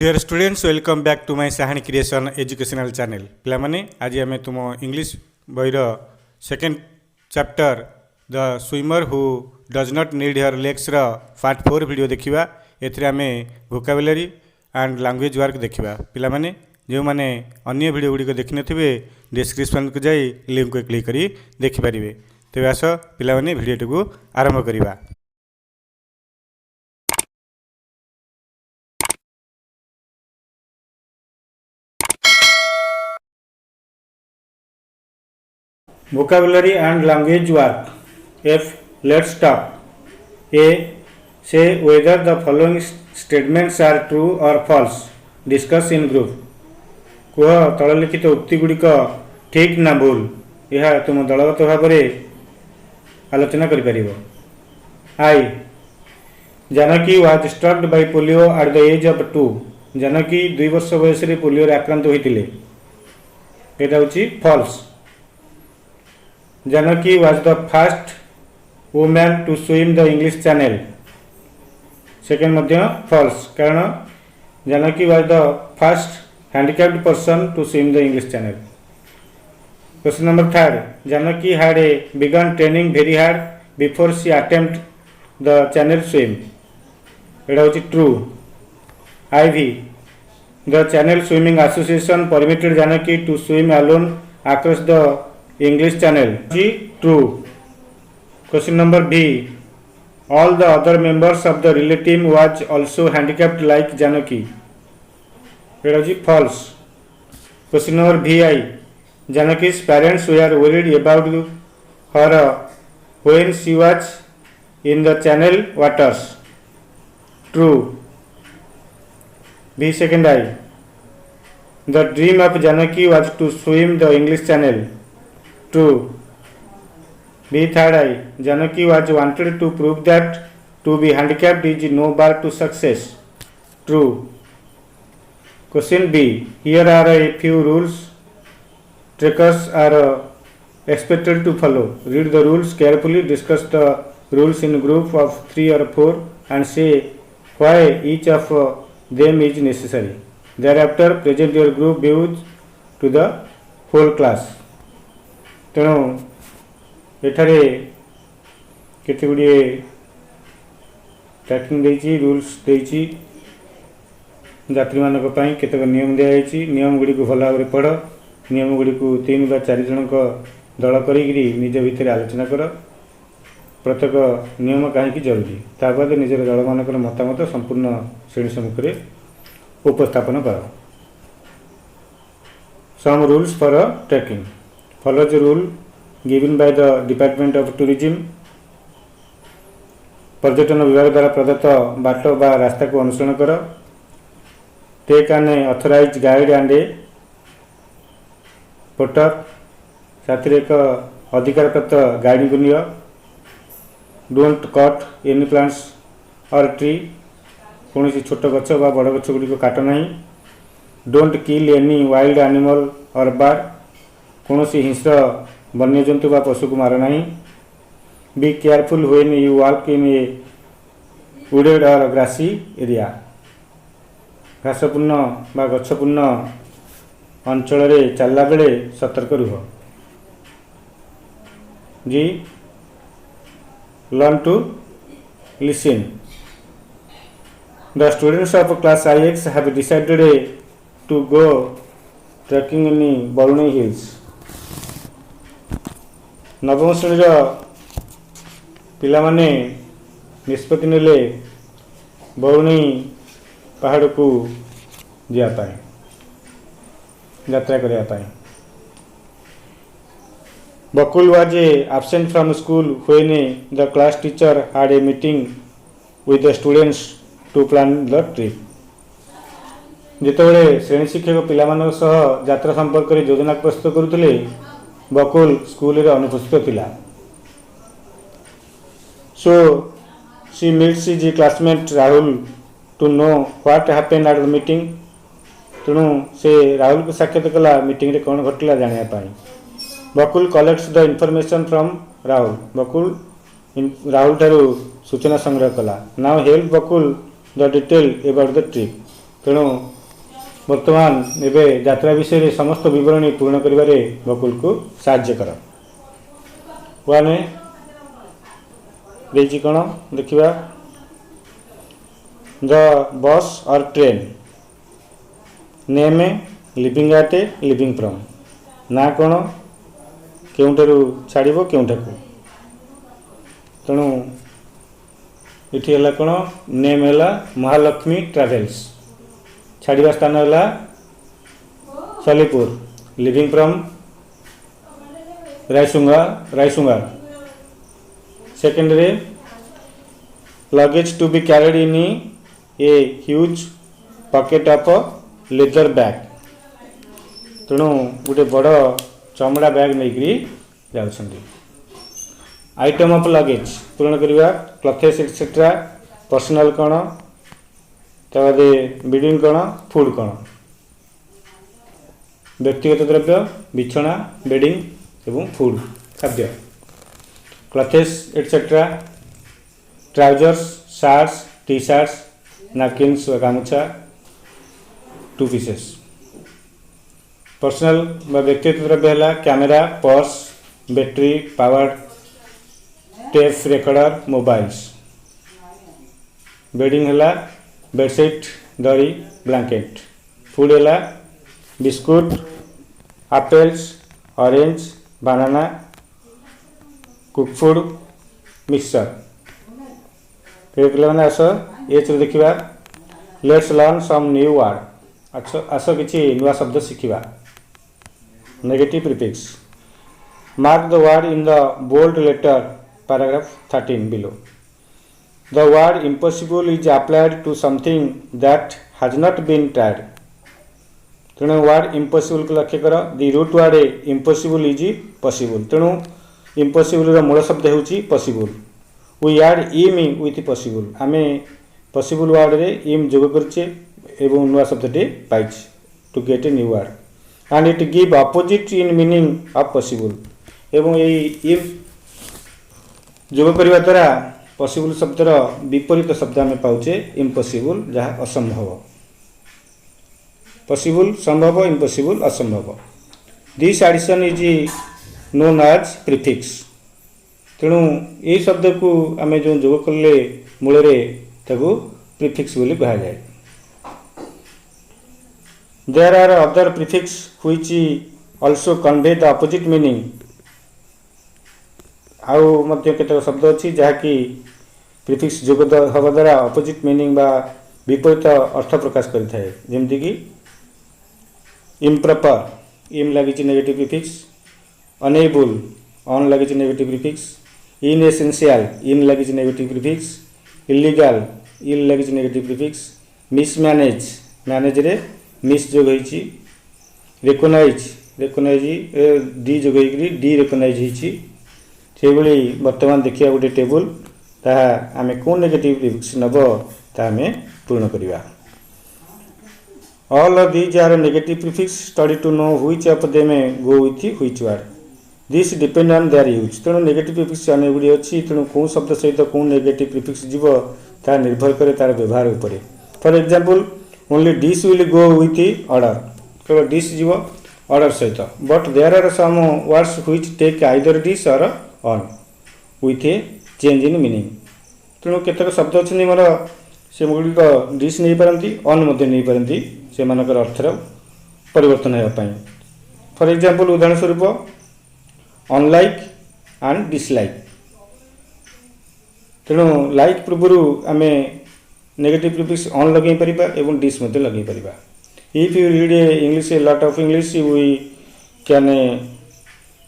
Dear students welcome back to my Sahani creation educational channel पिलामाने आज आम तुम इंग्लिश बईर second chapter the swimmer who does not need her legs रो part 4 video देखिबा। एथिरे आमे वोकाबुलरी एंड लैंग्वेज वर्क देखिबा। पिलामाने जो माने अन्य वीडियो गुडी को देखि नथिबे डिस्क्रिप्शन को जाई लिंक को क्लिक करी देखि परिबे। तेबे आसो पिलामाने वीडियो को आरंभ करिबा। Vocabulary and language work. F. Let's talk. A. Say whether the following statements are true or false. Discuss in group. कुह तललिखित उक्ति गुड़िक ठीक ना भूल यह तुम दलगत भाव आलोचना करिपारिबो। I. Janaki was struck by polio at the age of 2. Janaki 2 वर्ष बयस पोलियो आक्रांत होइतिले। एटा होची false. Janaki was the first woman to swim the English Channel. Second Madhya false कारण Janaki was the first handicapped person to swim the English Channel. Question number 3. Janaki had begun training very hard before she attempted the channel swim. एटा होची true. IV. The Channel Swimming Association permitted Janaki to swim alone across the English Channel. G. True. Question number B. All the other members of the relay team was also handicapped like Janaki. False. Question number VI. Janaki's parents were worried about her when she was in the channel waters. True. B. Second I. The dream of Janaki was to swim the English Channel. True. B. Third I. Janaki was wanted to prove that to be handicapped is no bar to success. True. Question B. Here are a few rules trekkers are expected to follow. Read the rules carefully, discuss the rules in group of 3 or 4 and say why each of them is necessary. Thereafter present your group views to the whole class. तेणु एठारे केते गुडी trekking देछि rules देछि यात्री मानक पई केते नियम देछि नियम गुडी को भल भाव पढ़ नियम गुडी को 3 बा 4 जन को दल करी निज भितर आलोचना कर प्रत्येक नियम कहीं जरूरी ताबाद निजर दल मानक मतामत संपूर्ण श्रेणी सम्मुख में उपस्थापन कर। Some rules for trekking. Follow the rule given by the Department of Tourism. पर्यटन विभाग द्वारा प्रदत्त बाट बा रास्ता को अनुसरण कर. Take an authorised guide and a porter साथ एक अधिकार प्राप्त गाइड को नियो. डोंट कट एनी प्लांट्स और ट्री कौन छोट गछ बा बड़ गछ गुड़ी को काट नहीं. Don't kill any wild animal or bird कौन हिंस्र वन्यजंतु बा पशु को मार नहीं. Be careful when you walk in a wooded or grassy area घासपूर्ण बा गछपूर्ण अंचल रे चलला बेले सतर्क रुह. G learn to listen. The students of class IX have decided to go trekking in Baruni hills. नवम श्रेणी पिलामाने निष्पत्ति नेले बरुणी पहाड़ को जापाई यात्रा करने. Bakul was absent from school when the class teacher had a meeting with the students to plan the trip. जितेबाला श्रेणी शिक्षक पिलामान सह यात्रा संपर्क में योजना प्रस्तुत करुले बकुल स्कूल रे अनुपस्थित थिला. So she meets his classmate Rahul to know what happened at the meeting. तेणु से राहुल को साक्षात कला मीटिंग रे कौन घटला जानिया पाई. Bakul collects the information from Rahul. Bakul Rahul ठारू सूचना संग्रह कला. Now help Bakul the detail about the trip. तेणु वर्तमान एबे यात्रा विषय रे समस्त विवरणी पूर्ण करिबारे बकुल को साहाय्य कर। वाने देजी कण देखिबा द बस और train name living at a living from ना कौन केउंठारु छाड़िबो केउंठाकु तेणु इठी हला कौन नेम हला महालक्ष्मी ट्रावेल्स छाड़िबा स्थान हला Salipur leaving from Raisunga second रे luggage to be carried in a huge pocket of leather bag तेणु गोटे बड़ चमड़ा बैग नहीं जाउछंदी। आइटम ऑफ लगेज पूर्ण करवा क्लथेस एक्सेट्रा पर्सनल कौन तादे बेडिंग कौन फूड कौन व्यक्तिगत द्रव्य बिछना बेडिंग एवं फूड खाद्य clothes etcetera trousers shorts T shirts napkins गामुछा 2 पीसेस पर्सनल व्यक्तिगत द्रव्य है camera purse battery power tape recorder mobiles bedding है बेडशीट दरी ब्लैंकेट फूड है biscuit apples orange banana cook food mixture पे आस ये देखा let's learn some new word आस किसी नुआ शब्द शिखा negative prefix mark the word in the bold letter paragraph 13 below the word impossible is applied to something that has not been tried तेणु वर्ड इम्पॉसिबल को लक्ष्य कर the root word impossible is possible तेणु impossible मूल शब्द होची possible we add im with possible आमे possible word रे इम जोग करछे एवं नुआ शब्दटे पाइछ to get a new word and it give opposite in meaning of possible एवं यही इम जोग करबा द्वारा पॉसिबल शब्दर विपरीत शब्द आम पाउचे इम्पॉसिबल जहाँ असंभव पॉसिबल संभव इम्पॉसिबल असंभव this addition is known as prefix तेणु ये शब्द को आम जो जोग कले मूल ताकू प्रीफिक्स बोली कहा जाए। There are other prefix which also convey the opposite meaning आउ मध्य केतक शब्द अच्छी जहाँकि प्रीफिक्स जोग हवा द्वारा अपोजिट मीनिंग बा विपरीत अर्थ प्रकाश करें जमती कि इम्प्रॉपर इम लगी नेगेटिव प्रीफिक्स अनेबल ऑन लगी नेगेटिव प्रीफिक्स इनएसेंशियल इन लगी नेगेटिव प्रीफिक्स इलीगल इल लगी नेगेटिव प्रीफिक्स मिसमैनेज मैनेज रे मिस जोग होइछि रिकॉग्नाइज डी जोग होइकरी डी रिकॉग्नाइज होइछि से भली वर्तमान देखिया गोटे टेबल ताहा आमे कोन नेगेटिव प्रीफिक्स नब ता आमे पूर्ण करिवा। All of these are negative prefix study to know which of them go with which word this depend on their use तेणु नेगेटिव प्रीफिक्स अनेक गुड़ी अच्छी तेणु कौन शब्द सहित कौन नेगेटिव प्रीफिक्स जीव ता निर्भर करे तार व्यवहार उपरे for example only dis will go with order केवल डिश जीव ऑर्डर सहित but there are some words which take either dis or un with a change in meaning तेणु केतक शब्द अच्छे मोर से गुड़िक डिश नहीं पारती ऑन नहीं पारती से मानकर अर्थर परिवर्तन होगापाई फॉर एग्जांपल उदाहरण स्वरूप अनलाइक एंड डिसलाइक तेणु लाइक पूर्व आम नेगेटिव प्रीफिक्स ऑन लगे पारिबा एवं डिस मध्य लगे पारिबा if you read English a lot of English we can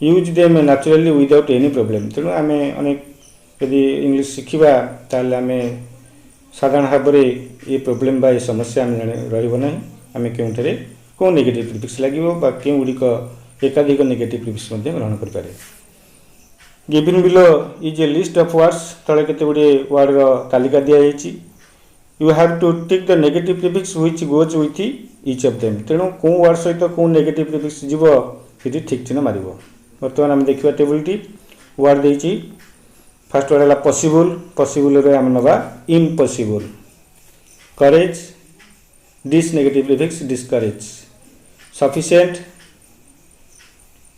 use them naturally without any problem तेणु आम अनेक यदि इंग्लिश शिखा ताल आम साधारण भाव में ये प्रोब्लेम बा समस्या आम रही आम क्योंठे कौन नेगेटिव प्रीफिक्स लगे क्यों गुड़िक एकाधिक नेगेटिव प्रीफिक्स ग्रहण करें। Given below is a list of words तले केते गुडे वर्ड रो तालिका दिया जायछि you have to tick the negative prefix which goes with each of them तेणु को वर्ड सहित को नेगेटिव प्रीफिक्स जीव सेठी ठीक चिन्ह मारिबो। वर्तमान आम देखिबा टेबल टी वर्ड देछि फर्स्ट वर्ड है पॉसिबल पॉसिबल रे आम नबा इम्पॉसिबल करेज Dis negative prefix discourage. Sufficient,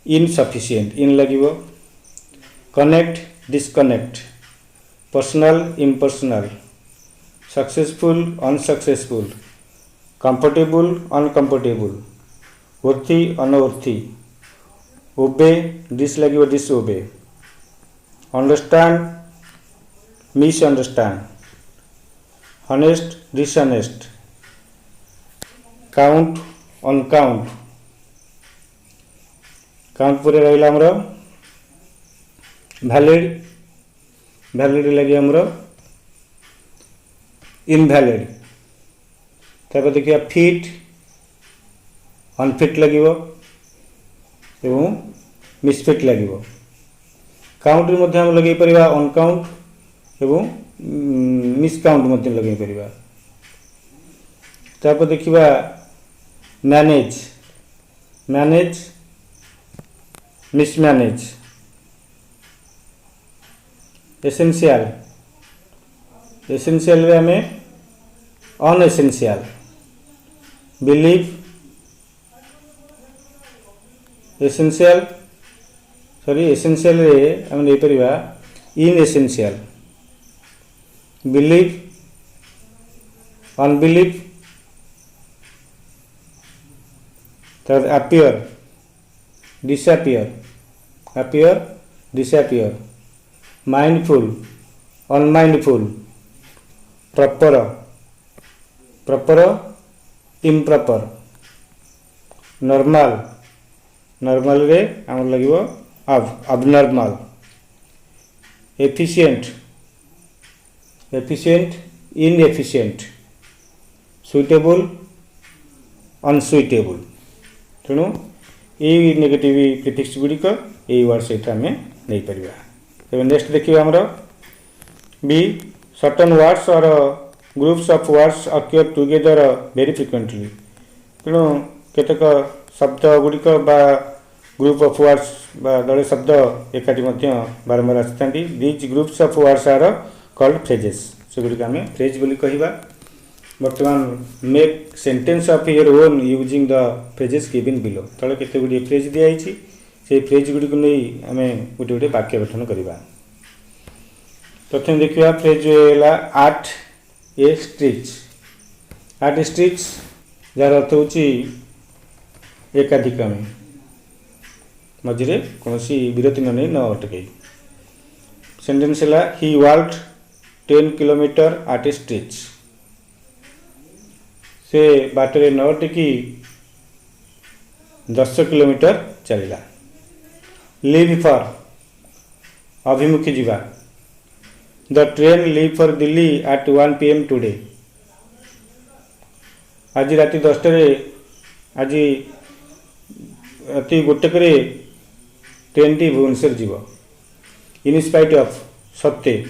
insufficient, in lagibo. Connect, disconnect. Personal, impersonal. Successful, unsuccessful. Comfortable, uncomfortable. Worthy, unworthy. Obey, dislagibo, disobey. Understand, misunderstand. Honest, dishonest. Count, uncount. Count पर रहा हमरो valid, valid लगे हमरो invalid. तापर देखिए fit, unfit लगिवो एवं misfit लगिवो. Count मध्य हम लगे परिवा अनकाउंट एवं मिसकाउंट मध्य लगे परिवा. तापर देखिबा manage, manage, mismanage. Essential, essential रे हमें unessential. Believe, essential sorry essential रे हम नहीं परिवा inessential. Believe, unbelieve. Third appear, disappear, appear, disappear. Mindful, unmindful. Proper, proper, improper. Normal, normal रे हम लगिवो abnormal. Efficient, efficient, inefficient. Suitable, unsuitable. तेणु ये नेगेटिव प्रीफिक्स गुड़िक यही वर्ड सहित आम नहीं पार. तेज नेक्स्ट देखिए आमर बी सर्टन वर्ड्स और groups of words acquire together very frequently. तेणु केतक शब्द गुड़िक बा ग्रुप ऑफ वर्ड्स बा दले शब्द एकाठी बारंबार आसी. These groups of words are called phrases. से गुड़िक आम फ्रेज बोली कहवा. वर्तमान make sentence of your own using the phrases given below. तले केते गुडी फ्रेज दिया हिची. से फ्रेज गुडी को नै हमें गोटे गोटे वाक्य गठन करबा. प्रथम देखिबा फ्रेज होला at a stretch. At stretch जार अर्थ होची एकाधिक में मझिरे कोनोसी विरति नै न अटकै. सेंटेंस होला ही वॉल्कड 10 किलोमीटर आर्ट ए स्टिच. से बाटरे न टिकी 10 किलोमीटर चलला. लीव फॉर अभिमुखी जीवा. The train leave for Delhi at 1 PM today. आज राति 10 आज राति गोटे ट्रेन टी भुवनेश्वर जीव. इन स्पाइट ऑफ सत्य,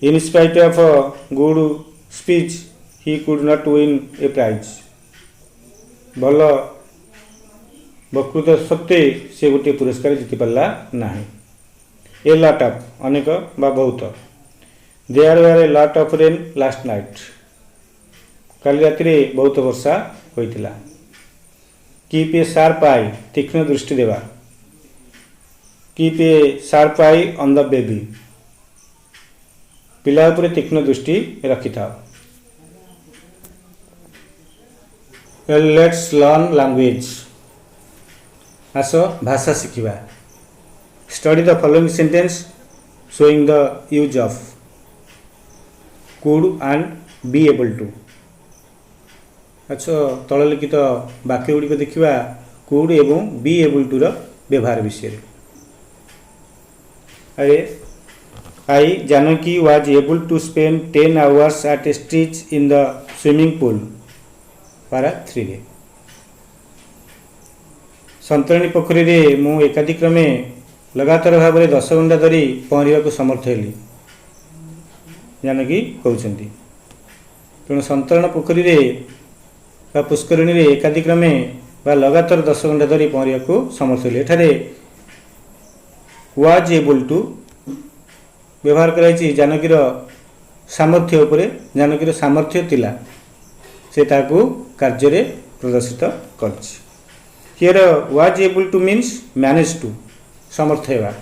in spite of good speech he could not win a prize. भल वक्तृता सत्वे से गोटे पुरस्कार जीति पारा ना. ए लॉट ऑफ अनेक बा बहुत. There were a lot of rain last night. कल राति रे बहुत वर्षा होइतिला. कीप ए शार्प आई तीक्ष्ण दृष्टि देवा. Keep a sharp I on the baby. पिला उपरे तीक्ष्ण दृष्टि रखि था. Let's learn language. आस भाषा शिखिबा. Study the following sentence showing the use of could and be able to. अच्छा तल लिखित वाक्य गुड़िक देखा कुड एवं बी एबल टू व्यवहार विषय. अरे I Janaki was able to spend 10 hours at a stretch in the swimming pool. पारा 3 रे. संतरणी पोखरी रे मु एकाधिक्रमे लगातार भाव में 10 घंटा धरी पहरिया को समर्थ हेली. जानकी कहते. तेणु संतरण पोखरी रे बा पुष्करिणी रे एकाधिक्रमे बा लगातार 10 घंटा धरी पहरिया को समर्थ हेली. एठारे वाज एबल टू व्यवहार कराई जानकीर सामर्थ्य उपरे. जानकीर सामर्थ्य थिला से ताकू कार्य प्रदर्शित कर। Here was able to means manage to समर्थ हेबा।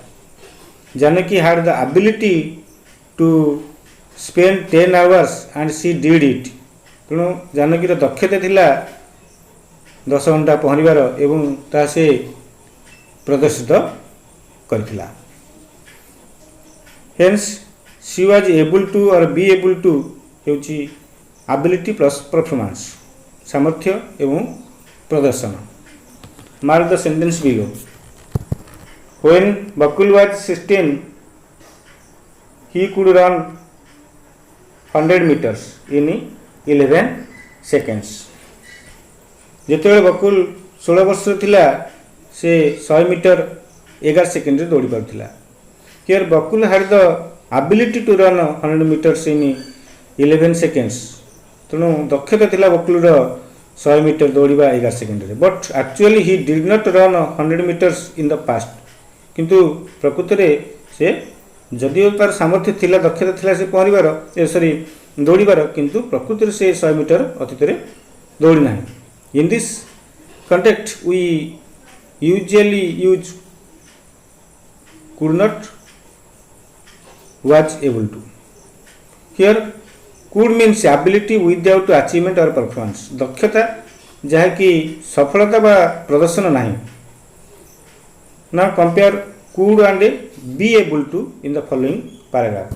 Janaki had the ability to spend 10 hours and she did it. तेणु जानकीर दक्षता थिला 10 घंटा पहरिबार एवं ता से प्रदर्शित करथिला। Hence she was able to or be able to हेउची एबिलिटी प्लस परफॉर्मेंस सामर्थ्य एवं प्रदर्शन। Mark the sentence below. When Bakul was 16, he could run 100 meters in 11 seconds. जितेबाला बकुल 16 वर्ष थिला से 100 मीटर 11 सेकेंड दौड़ी पारुथिला। Here Bakul had the ability to run 100 meters in 11 seconds। तेणु दक्षता थिला बकुल 100 मीटर दौड़िबा 11 सेकेंड रे। But actually he did not run 100 meters in the past. किंतु प्रकृत में से जदिव तार सामर्थ्य थिला दक्षता थिला से पहरिबार सॉरी दौड़िबार किंतु प्रकृत में से 100 मीटर अतीत में दौड़ी ना। In this context we usually use could not was able to. Here could means ability without achievement or performance. दक्षता जहाँकि सफलता बा प्रदर्शन नहीं। Now compare could and be able to in the following paragraph.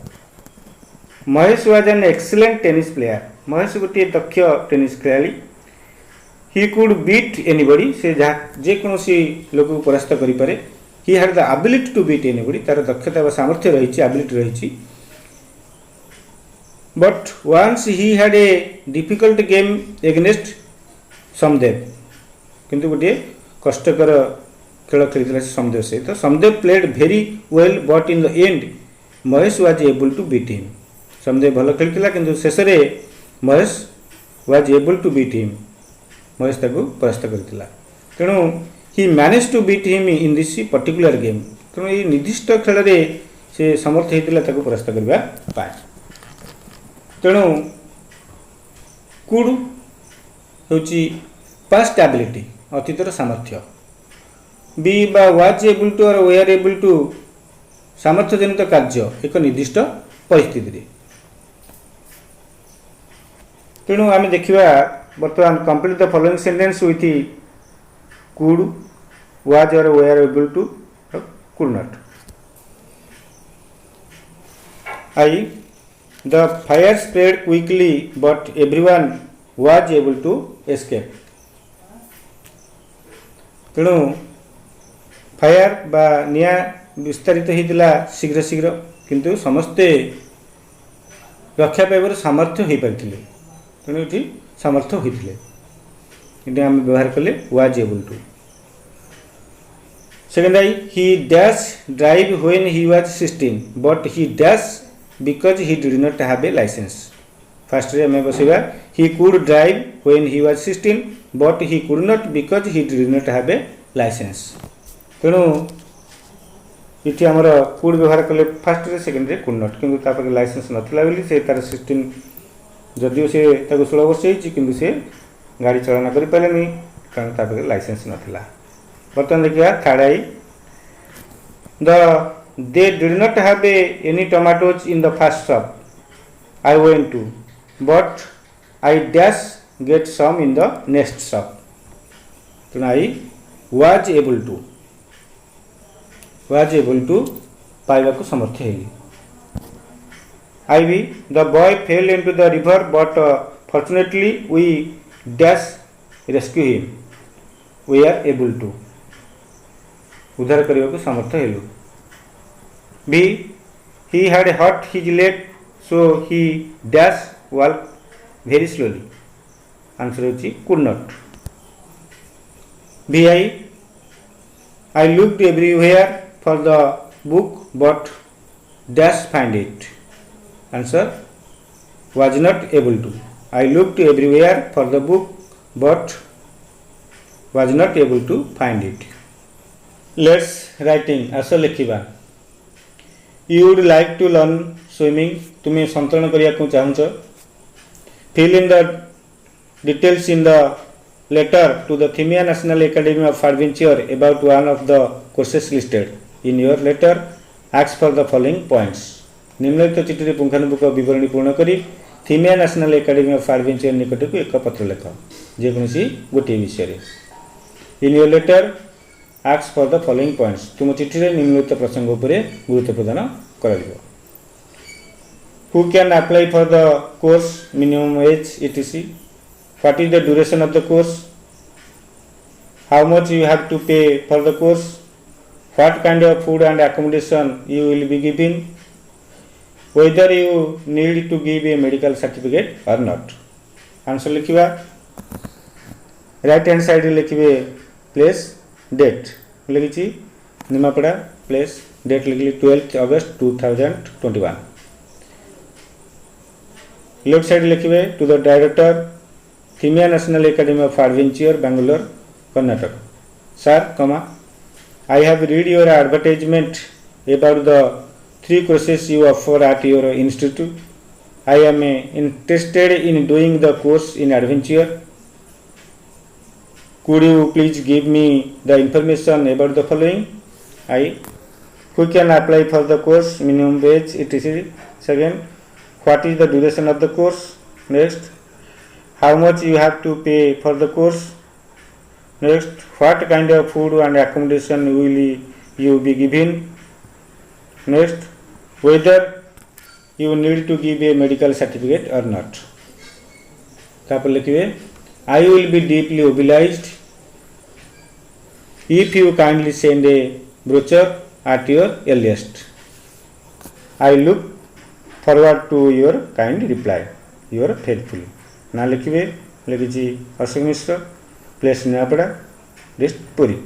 Mahesh was an excellent tennis player. Mahesh गोटे दक्ष tennis खेलाड़ी। He could beat anybody। से जे कौनसी लोक को परास्त करि पारे। He had the ability to beat anybody। तार दक्षता व सामर्थ्य रही एबिलिटी रही। But once he had a difficult game against समदेव। किंतु गोटे कष्टकर खेल खेली समदेव सहित। Samdev played very well but in the end Mahesh was able to beat him. Samdev भल खेली किंतु शेष में Mahesh was able to beat him. Mahesh ताको परास्त करथिला। तेणु he manage to beat him in this particular game. तेणु ये निर्दिष्ट खेल में से समर्थ होता ताको परास्त करबा पाए। तेणु कुड होची पास्ट एबिलिटी अतीतर सामर्थ्य। बी बा वाज एबल टू और वेयर एबल टू सामर्थ्य जनित कार्य एक निर्दिष्ट परिस्थिति। तेणु आम देखा बर्तमान complete the following sentence with could was or were able to could not. I the fire spread quickly but everyone was able to escape. तेणु फायर बा निया विस्तारित होता शीघ्र शीघ्र किंतु समस्ते रक्षा पाइबार सामर्थ्य हो पारे। तेणु ये सामर्थ्य होते आम व्यवहार कले was able to. Second I he dash drive when he was 16 but he dash because he did not have a licence. First रे हमें बसेगा he could drive when he was 16 but he could not because he did not have a licence. तेणु ये आमर could व्यवहार कले fast रे second रे कुड नॉट किंतु तापर लाइसेंस नथिला बोली से तार 16 जदिव से 16 वर्ष होइछि किंतु से गाड़ी चलाना करि पालेनी कारण तापर लाइसेंस नथिला। बर्तमान देखिया third I the they did not have any tomatoes in the first shop I went to but I dash get some in the next shop. तेणु आई वाज एबल टू पाइबा को समर्थ हेली। I B the boy fell into the river but fortunately we dash rescue him we are able to उद्धार करने को समर्थ हेलु। B he had hurt his leg so he dash walk very slowly. Answer होची could not. B I looked everywhere for the book but dash find it. Answer was not able to. I looked everywhere for the book but was not able to find it. Let's writing आस लिखा। You would like to learn swimming. तुम्हें संतरण करने को चाहूच। Fill in the details in the letter to the Thimia National Academy of Adventure about one of the courses listed. In your letter, ask for the following points. निम्नलिखित चिठी पुंखानुपुंख विवरणी पूर्ण करी थीमिया नेशनल एकेडमी ऑफ एडवेंचर निकट को एक पत्र लेख जेकोसी गोटे विषय. In your letter ask for the following points. तुम चिठी रे निम्नलिखित प्रसंग उपरे गुरुत्व प्रदान कराजिवो. Who can apply for the course, minimum age, etc. What is the duration of the course? How much you have to pay for the course? What kind of food and accommodation you will be given? Whether you need to give a medical certificate or not. Answer लिखिबा. Right hand side लिखिबे place date लिखिछि Nimapada place date लिखिली 12th August 2021. Left side लिखिबे to the director Thimayya national academy of Adventure Bangalore Karnataka. Sir comma I have read your advertisement about the 3 courses you offer at your institute. I am interested in doing the course in adventure. Could you please give me the information about the following? I. Who can apply for the course, minimum wage, etc. Second, what is the duration of the course? Next, how much you have to pay for the course? Next, what kind of food and accommodation will you be given? Next, whether you need to give a medical certificate or not. तापर लिखिए I will be deeply obliged if you kindly send a brochure at your earliest. I look forward to your kind reply. Your faithfully. ना लिखिए लिखिए Ashok Mishra place नयापड़ा district Puri.